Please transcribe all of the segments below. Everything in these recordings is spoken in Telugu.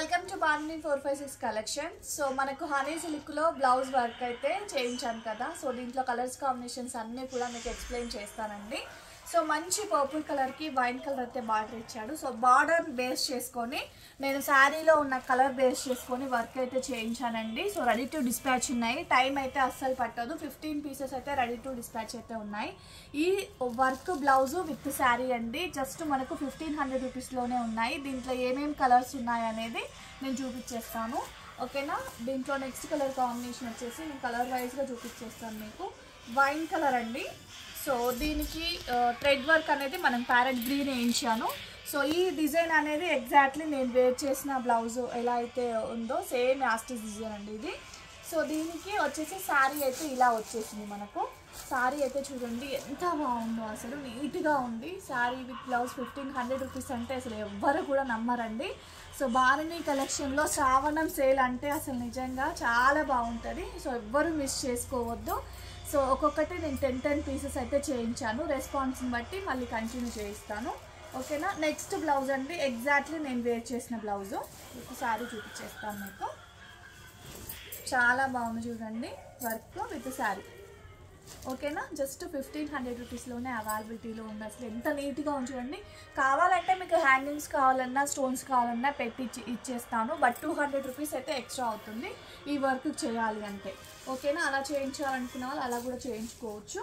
వెల్కమ్ టు బార్ని 456 కలెక్షన్. సో మనకు హనీ సిల్క్ లో బ్లౌజ్ వర్క్ అయితే చేయించాను కదా. సో దీంట్లో కలర్స్ కాంబినేషన్స్ అన్నీ కూడా మీకు ఎక్స్ప్లెయిన్ చేస్తానండి. సో మంచి పర్పుల్ కలర్కి వైన్ కలర్ అయితే బార్డర్ ఇచ్చాడు. సో బార్డర్ బేస్ చేసుకొని నేను శారీలో ఉన్న కలర్ బేస్ చేసుకొని వర్క్ అయితే చేయించానండి. సో రెడీ టు డిస్పాచ్ ఉన్నాయి. టైం అయితే అస్సలు పట్టదు. 15 పీసెస్ అయితే రెడీ టు డిస్పాచ్ అయితే ఉన్నాయి. ఈ వర్క్ బ్లౌజు విత్ శారీ అండి. జస్ట్ మనకు 1500 రూపీస్లోనే ఉన్నాయి. దీంట్లో ఏమేమి కలర్స్ ఉన్నాయి అనేది నేను చూపించేస్తాను. ఓకేనా. దీంట్లో నెక్స్ట్ కలర్ కాంబినేషన్ వచ్చేసి నేను కలర్ వైజ్గా చూపించేస్తాను మీకు. వైన్ కలర్ అండి. సో దీనికి థ్రెడ్ వర్క్ అనేది మనం ప్యారెట్ గ్రీన్ వేయించాను. సో ఈ డిజైన్ అనేది ఎగ్జాక్ట్లీ నేను వేర్ చేసిన బ్లౌజ్ ఎలా అయితే ఉందో సేమ్ యాస్టిస్ డిజైన్ అండి ఇది. సో దీనికి వచ్చేసి శారీ అయితే ఇలా వచ్చేసింది మనకు. శారీ అయితే చూడండి ఎంత బాగుందో, అసలు నీట్గా ఉంది. శారీ విత్ బ్లౌజ్ 1500 రూపీస్ అంటే అసలు ఎవ్వరు కూడా నమ్మరండి. సో బార్ని కలెక్షన్లో శ్రావణం సేల్ అంటే అసలు నిజంగా చాలా బాగుంటుంది. సో ఎవ్వరు మిస్ చేసుకోవద్దు. సో ఒక్కొక్కటి నేను 10 పీసెస్ అయితే చేయించాను. రెస్పాన్స్ని బట్టి మళ్ళీ కంటిన్యూ చేయిస్తాను. ఓకేనా. నెక్స్ట్ బ్లౌజ్ అండి. ఎగ్జాక్ట్లీ నేను వేర్ చేసిన బ్లౌజు శారీ చూపించేస్తాను మీకు. చాలా బాగుంది చూడండి వర్క్ విత్ శారీ. ఓకేనా. జస్ట్ 1500 రూపీస్లోనే అవైలబిలిటీలో ఉంది. అసలు ఎంత నీట్గా ఉంది చూడండి. కావాలంటే మీకు హ్యాంగింగ్స్ కావాలన్నా స్టోన్స్ కావాలన్నా పెట్టి ఇచ్చేస్తాను. బట్ 200 రూపీస్ అయితే ఎక్స్ట్రా అవుతుంది ఈ వర్క్ చేయాలి అంటే. ఓకేనా. అలా చేయించాలనుకున్న వాళ్ళు అలా కూడా చేయించుకోవచ్చు.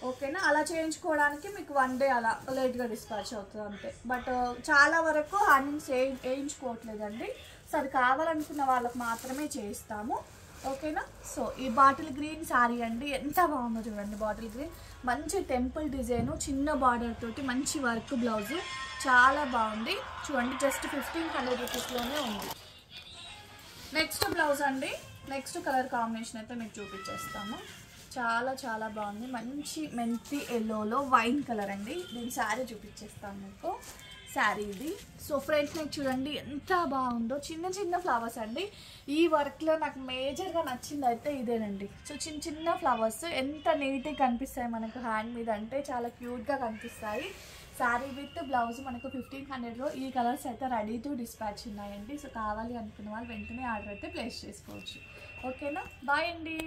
ఓకేనా. అలా చేయించుకోవడానికి మీకు 1 డే అలా లేట్గా డిస్పాచ్ అవుతుంది అంతే. బట్ చాలా వరకు హ్యాంగింగ్స్ వేయించుకోవట్లేదండి. సో అది కావాలనుకున్న వాళ్ళకి మాత్రమే చేయిస్తాము. ఓకేనా. సో ఈ బాటిల్ గ్రీన్ శారీ అండి. ఎంత బాగుందో చూడండి. బాటిల్ గ్రీన్ మంచి టెంపుల్ డిజైను, చిన్న బార్డర్ తోటి మంచి వర్క్ బ్లౌజు చాలా బాగుంది చూడండి. జస్ట్ 1500 రూపీస్లోనే ఉంది. నెక్స్ట్ బ్లౌజ్ అండి. నెక్స్ట్ కలర్ కాంబినేషన్ అయితే మీకు చూపించేస్తాను. చాలా చాలా బాగుంది. మంచి మెంతి ఎల్లోలో వైన్ కలర్ అండి. దీని శారీ చూపించేస్తాను మీకు. శారీ ఇది. సో ఫ్రంట్ నెక్ చూడండి ఎంత బాగుందో. చిన్న చిన్న ఫ్లవర్స్ అండి. ఈ వర్క్లో నాకు మేజర్గా నచ్చింది అయితే ఇదేనండి. సో చిన్న చిన్న ఫ్లవర్స్ ఎంత నీట్గా కనిపిస్తాయి మనకు హ్యాండ్ మీద అంటే చాలా క్యూట్గా కనిపిస్తాయి. శారీ విత్ బ్లౌజ్ మనకు 1500లో ఈ కలర్స్ అయితే రెడీ టు డిస్పాచ్ ఉన్నాయండి. సో కావాలి అనుకున్న వాళ్ళు వెంటనే ఆర్డర్ అయితే ప్లేస్ చేసుకోవచ్చు. ఓకేనా. బాయ్ అండి.